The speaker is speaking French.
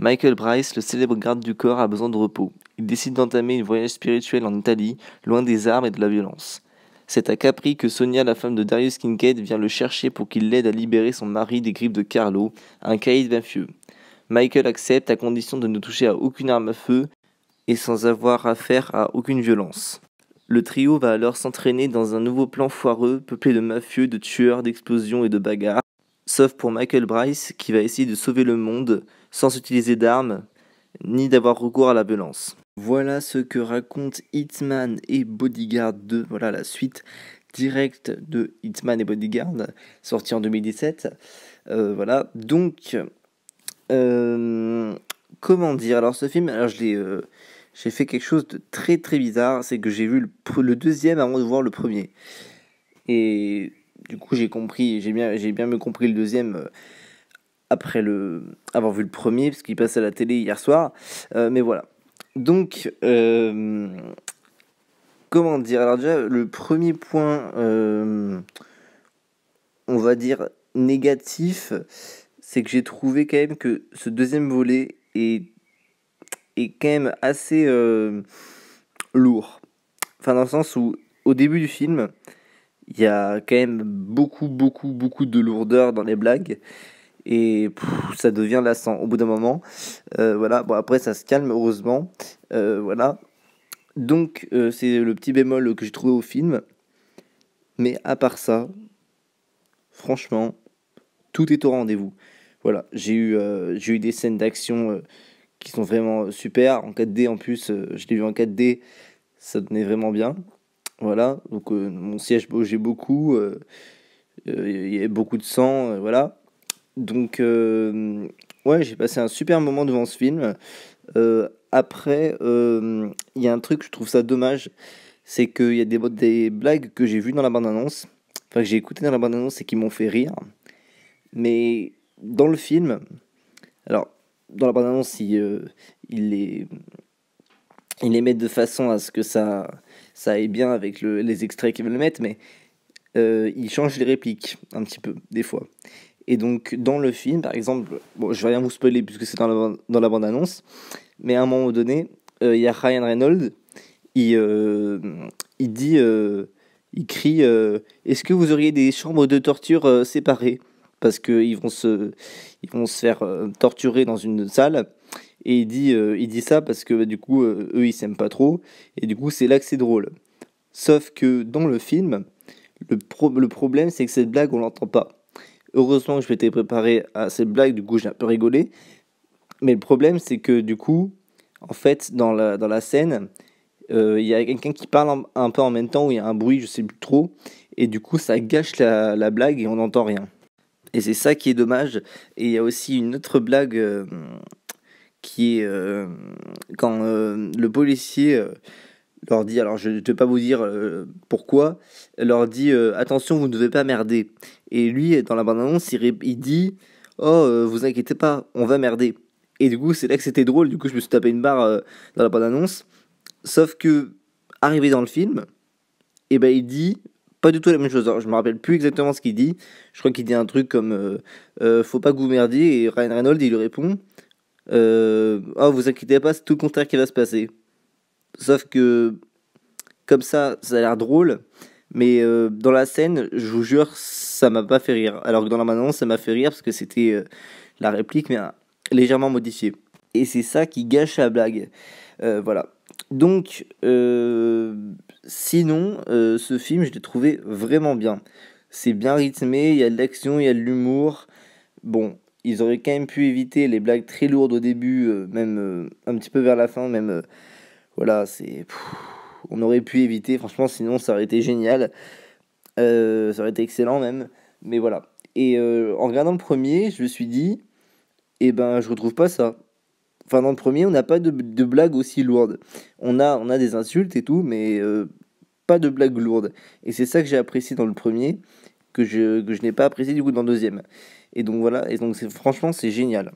Michael Bryce, le célèbre garde du corps, a besoin de repos. Il décide d'entamer un voyage spirituel en Italie, loin des armes et de la violence. C'est à Capri que Sonia, la femme de Darius Kincaid, vient le chercher pour qu'il l'aide à libérer son mari des griffes de Carlo, un caïd mafieux. Michael accepte à condition de ne toucher à aucune arme à feu et sans avoir affaire à aucune violence. Le trio va alors s'entraîner dans un nouveau plan foireux, peuplé de mafieux, de tueurs, d'explosions et de bagarres. Sauf pour Michael Bryce, qui va essayer de sauver le monde sans utiliser d'armes, ni d'avoir recours à la violence. Voilà ce que racontent Hitman et Bodyguard 2. Voilà la suite directe de Hitman et Bodyguard, sortie en 2017. Voilà, donc, comment dire? Alors ce film, j'ai fait quelque chose de très très bizarre, c'est que j'ai vu le deuxième avant de voir le premier. Et du coup j'ai bien me compris le deuxième après avoir vu le premier, parce qu'il passait à la télé hier soir. Mais voilà. Donc, comment dire? Alors déjà, le premier point, on va dire négatif, c'est que j'ai trouvé quand même que ce deuxième volet est quand même assez lourd. Enfin, dans le sens où, au début du film, il y a quand même beaucoup de lourdeur dans les blagues. Et ça devient lassant au bout d'un moment. Voilà, bon, après ça se calme, heureusement. Voilà. Donc, c'est le petit bémol que j'ai trouvé au film. Mais à part ça, franchement, tout est au rendez-vous. Voilà, j'ai eu des scènes d'action qui sont vraiment super. En 4D en plus, je l'ai vu en 4D, ça donnait vraiment bien. Voilà, donc mon siège bougeait beaucoup, il y avait beaucoup de sang, voilà. Donc, ouais, j'ai passé un super moment devant ce film. Après, il y a un truc, je trouve ça dommage, c'est qu'il y a des blagues que j'ai vues dans la bande-annonce, enfin que j'ai écoutées dans la bande-annonce et qui m'ont fait rire. Mais dans le film, alors, dans la bande-annonce, il les met de façon à ce que ça aille bien avec les extraits qu'ils veulent mettre, mais il change les répliques un petit peu, des fois. Et donc, dans le film, par exemple, bon, je vais rien vous spoiler puisque c'est dans la bande-annonce, mais à un moment donné, il y a Ryan Reynolds, il dit, il crie est-ce que vous auriez des chambres de torture séparées? Parce qu'ils ils vont se faire torturer dans une salle. Et il dit ça parce que bah, du coup, eux, ils s'aiment pas trop. Et du coup, c'est là que c'est drôle. Sauf que dans le film, le problème, c'est que cette blague, on l'entend pas. Heureusement que je m'étais préparé à cette blague, du coup j'ai un peu rigolé. Mais le problème c'est que du coup, en fait, dans la scène, il y a quelqu'un qui parle un peu en même temps, où il y a un bruit, je sais plus trop. Et du coup ça gâche la blague et on n'entend rien. Et c'est ça qui est dommage. Et il y a aussi une autre blague qui est quand le policier leur dit, alors je ne vais pas vous dire pourquoi, leur dit attention, vous ne devez pas merder. Et lui, dans la bande-annonce, il dit oh, vous inquiétez pas, on va merder. Et du coup, c'est là que c'était drôle, du coup, je me suis tapé une barre dans la bande-annonce. Sauf que, arrivé dans le film, et ben il dit pas du tout la même chose. Alors, je me rappelle plus exactement ce qu'il dit. Je crois qu'il dit un truc comme faut pas que vous merdiez. Et Ryan Reynolds, il lui répond oh, vous inquiétez pas, c'est tout le contraire qui va se passer. Sauf que, comme ça a l'air drôle, mais dans la scène, je vous jure, ça m'a pas fait rire. Alors que dans la bande-annonce, ça m'a fait rire parce que c'était la réplique, mais légèrement modifiée. Et c'est ça qui gâche la blague. Voilà. Donc, sinon, ce film, je l'ai trouvé vraiment bien. C'est bien rythmé, il y a de l'action, il y a de l'humour. Bon, ils auraient quand même pu éviter les blagues très lourdes au début, même un petit peu vers la fin, même. Voilà, on aurait pu éviter, franchement, sinon ça aurait été génial. Ça aurait été excellent même. Mais voilà. Et en regardant le premier, je me suis dit, eh ben, je retrouve pas ça. Enfin, dans le premier, on n'a pas de blagues aussi lourdes. On a des insultes et tout, mais pas de blagues lourdes. Et c'est ça que j'ai apprécié dans le premier, que je n'ai pas apprécié du coup dans le deuxième. Et donc voilà, et donc franchement, c'est génial.